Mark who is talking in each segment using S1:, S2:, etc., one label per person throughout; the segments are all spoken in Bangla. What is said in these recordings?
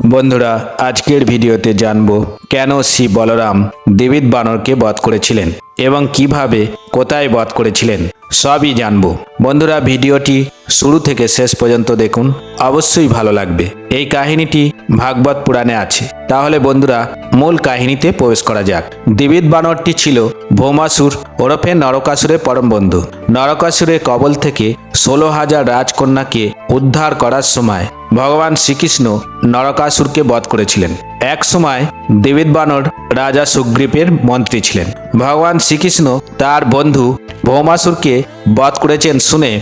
S1: বন্ধুরা, আজকের ভিডিওতে জানবো কেন শ্রী বলরাম দেবিত বানরকে বধ করেছিলেন এবং কিভাবে কোথায় বধ করেছিলেন সবই জানবো। বন্ধুরা, ভিডিওটি শুরু থেকে শেষ পর্যন্ত দেখুন, অবশ্যই ভালো লাগবে। এই কাহিনীটি ভাগবত পুরাণে আছে। তাহলে বন্ধুরা, মূল কাহিনীতে প্রবেশ করা যাক। দেবিত বানরটি ছিল ভৌমাসুর ওরফে নরকাসুরের পরম বন্ধু। নরকাসুরের কবল থেকে 16,000 রাজকন্যাকে উদ্ধার করার সময় ভগবান শ্রীকৃষ্ণ নরকাসুরকে বধ করেছিলেন। এক সময় দেবিত বানর রাজা সুগ্রীবের মন্ত্রী ছিলেন। ভগবান শ্রীকৃষ্ণ তার বন্ধু ভৌমাসুরকে বধ করেছেন শুনে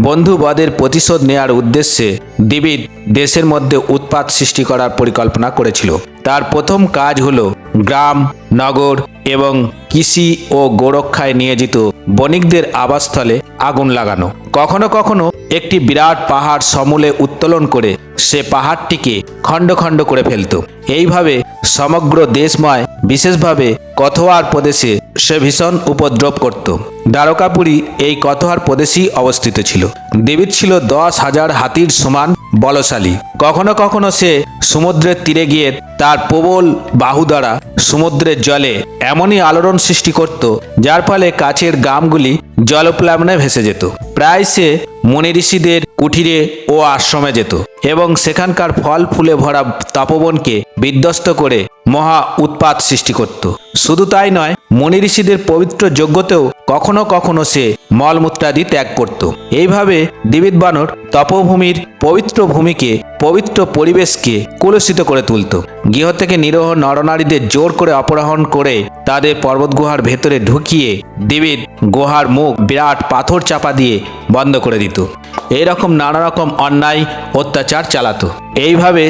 S1: বন্ধু বধের প্রতিশোধ নেয়ার উদ্দেশ্যে দেবিত দেশের মধ্যে উৎপাত সৃষ্টি করার পরিকল্পনা করেছিল। তার প্রথম কাজ হলো গ্রাম, নগর এবং কৃষি ও গোরক্ষায় নিয়োজিত বণিকদের আবাসস্থলে আগুন লাগানো। কখনো কখনো একটি বিরাট পাহাড় সমূলে উত্তোলন করে সে পাহাড়টিকে খণ্ড খণ্ড করে ফেলত। এইভাবে সমগ্র দেশময়, বিশেষভাবে কথোয়ার প্রদেশে সে ভীষণ উপদ্রব করত। দ্বারকাপুরী এই কথোয়ার প্রদেশেই অবস্থিত ছিল। দেবিত ছিল 10,000 হাতির সমান বলশালী। কখনো কখনো সে সমুদ্রের তীরে গিয়ে তার প্রবল বাহু দ্বারা সমুদ্রের জলে এমনই আলোড়ন সৃষ্টি করত, যার ফলে কাছের গ্রামগুলি জলপ্লাবনে ভেসে যেত। প্রায় সে মুনি ঋষিদের কুঠিরে ও আশ্রমে যেত এবং সেখানকার ফল ফুলে ভরা তপবনকে বিধ্বস্ত করে মহা উৎপাত সৃষ্টি করত। শুধু তাই নয়, মুনি ঋষিদের পবিত্র যজ্ঞতেও কখনো কখনো সে মলমূত্রাদি ত্যাগ করত। এইভাবে দেবিত বানর তপভূমির পবিত্র ভূমিকে, পবিত্র পরিবেশকে কলুষিত করে তুলত। গৃহ থেকে নিরহ নরনারীদের জোর করে অপহরণ করে তাদের পর্বত গুহার ভেতরে ঢুকিয়ে দেবিত গুহার মুখ বিরাট পাথর চাপা দিয়ে বন্ধ করে দিত। এইরকম নানা রকম অন্যায় অত্যাচার চালাতো। এইভাবে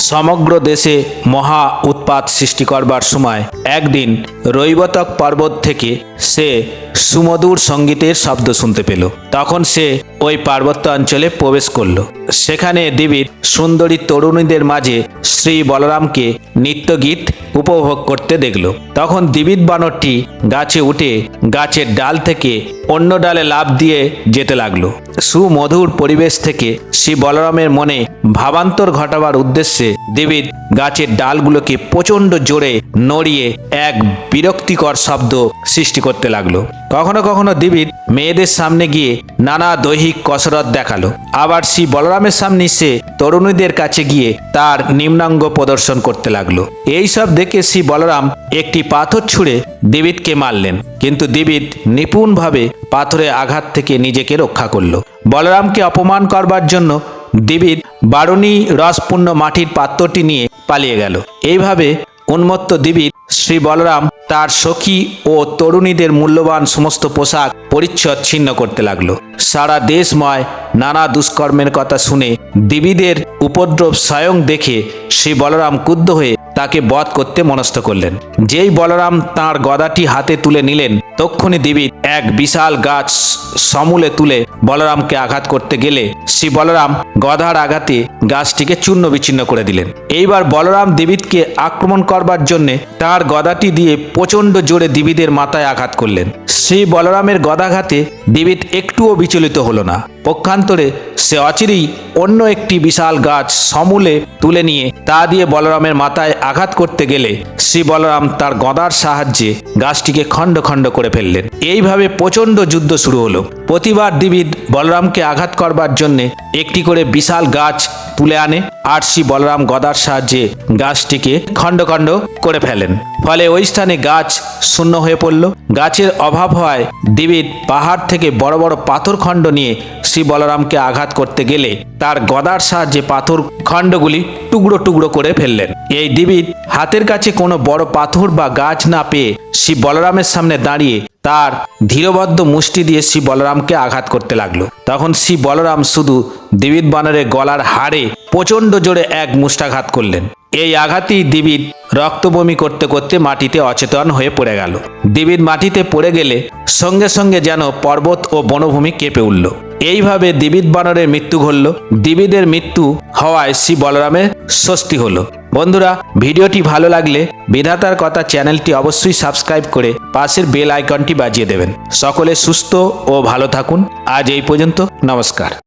S1: সমগ্র দেশে মহা উৎপাত সৃষ্টি করবার সময় একদিন রৈবতক পর্বত থেকে সে সুমধুর সঙ্গীতের শব্দ শুনতে পেল। তখন সে ওই পার্বত্য অঞ্চলে প্রবেশ করল। সেখানে দেবীর সুন্দরী তরুণীদের মাঝে শ্রী বলরামকে নৃত্যগীত উপভোগ করতে দেখল। তখন দেবিত বানরটি গাছে উঠে গাছের ডাল থেকে অন্য ডালে লাফ দিয়ে যেতে লাগলো। সুমধুর পরিবেশ থেকে শ্রী বলরামের মনে ভাবান্তর ঘটাবার উদ্দেশ্যে দেবিত গাছের ডালগুলোকে প্রচণ্ড জোরে নড়িয়ে এক বিরক্তিকর শব্দ সৃষ্টি করতে লাগলো। কখনো কখনো দেবিত মেয়েদের সামনে গিয়ে নানা দৈহিক কসরত দেখালো। আবার শ্রী বলরামের সামনে সে তরুণীদের কাছে গিয়ে তার নিম্নাঙ্গ প্রদর্শন করতে লাগলো। এইসব দেখে শ্রী বলরাম একটি পাথর ছুঁড়ে দেবিতকে মারলেন, কিন্তু দেবিত নিপুণভাবে পাথরে আঘাত থেকে নিজেকে রক্ষা করল। বলরামকে অপমান করবার জন্য দেবিত বারুণী রসপূর্ণ মাটির পাত্রটি নিয়ে পালিয়ে গেল। এইভাবে উন্মত্ত দেবিত শ্রী বলরাম তার সখী ও তরুণীদের মূল্যবান সমস্ত পোশাক পরিচ্ছদ ছিন্ন করতে লাগলো। সারা দেশময় নানা দুষ্কর্মের কথা শুনে দেবীদের উপদ্রব স্বয়ং দেখে শ্রী বলরাম ক্রুদ্ধ হয়ে তাকে বধ করতে মনস্থ করলেন। যেই বলরাম তাঁর গদাটি হাতে তুলে নিলেন, তক্ষুনি দেবিত এক বিশাল গাছ সমূলে তুলে বলরামকে আঘাত করতে গেলে শ্রী বলরাম গদার আঘাতে গাছটিকে চূর্ণ বিচ্ছিন্ন করে দিলেন। এইবার বলরাম দেবিতকে আক্রমণ করবার জন্যে তার গদাটি দিয়ে প্রচণ্ড জোরে দেবীদের মাথায় আঘাত করলেন। শ্রী বলরামের গদাঘাতে দেবিত একটুও বিচলিত হলো না। পক্ষান্তরে সে অচিরেই অন্য একটি বিশাল গাছ সমূলে তুলে নিয়ে তা দিয়ে বলরামের মাথায় আঘাত করতে গেলে শ্রী বলরাম তার গদার সাহায্যে গাছটিকে খণ্ড খণ্ড করে ফেললেন। এইভাবে প্রচণ্ড যুদ্ধ শুরু হলো। প্রতিবার দেবিত বলরামকে আঘাত করবার জন্যে একটি করে বিশাল গাছ তুলে আনে আর শ্রী বলরাম গদার সাহায্যে গাছটিকে খণ্ড খণ্ড করে ফেলেন। ফলে ওই স্থানে গাছ শূন্য হয়ে পড়ল। গাছের অভাব হওয়ায় দেবিত পাহাড় থেকে বড় বড় পাথর খণ্ড নিয়ে শ্রী বলরামকে আঘাত করতে গেলে তার গদার সাহায্যে পাথর খণ্ডগুলি টুকরো টুকরো করে ফেললেন। এই দেবিত হাতের কাছে কোনো বড় পাথর বা গাছ না পেয়ে শ্রী বলরামের সামনে দাঁড়িয়ে তার ধীরবদ্ধ মুষ্টি দিয়ে শ্রী বলরামকে আঘাত করতে লাগলো। তখন শ্রী বলরাম শুধু দেবিত বানরের গলার হাড়ে প্রচণ্ড জোরে এক মুষ্টাঘাত করলেন। এই আঘাতেই দেবিত রক্তবমি করতে করতে মাটিতে অচেতন হয়ে পড়ে গেল। দেবিত মাটিতে পড়ে গেলে সঙ্গে সঙ্গে যেন পর্বত ও বনভূমি কেঁপে উঠল। এইভাবে দেবিত বানরের মৃত্যু ঘটল। দেবীদের মৃত্যু হওয়ায় শ্রী বলরামের স্বস্তি হলো। বন্ধুরা, ভিডিওটি ভালো লাগলে বিধাতার কথা চ্যানেলটি অবশ্যই সাবস্ক্রাইব করে পাশের বেল আইকনটি বাজিয়ে দেবেন। সকলে সুস্থ ও ভালো থাকুন। আজ এই পর্যন্ত, নমস্কার।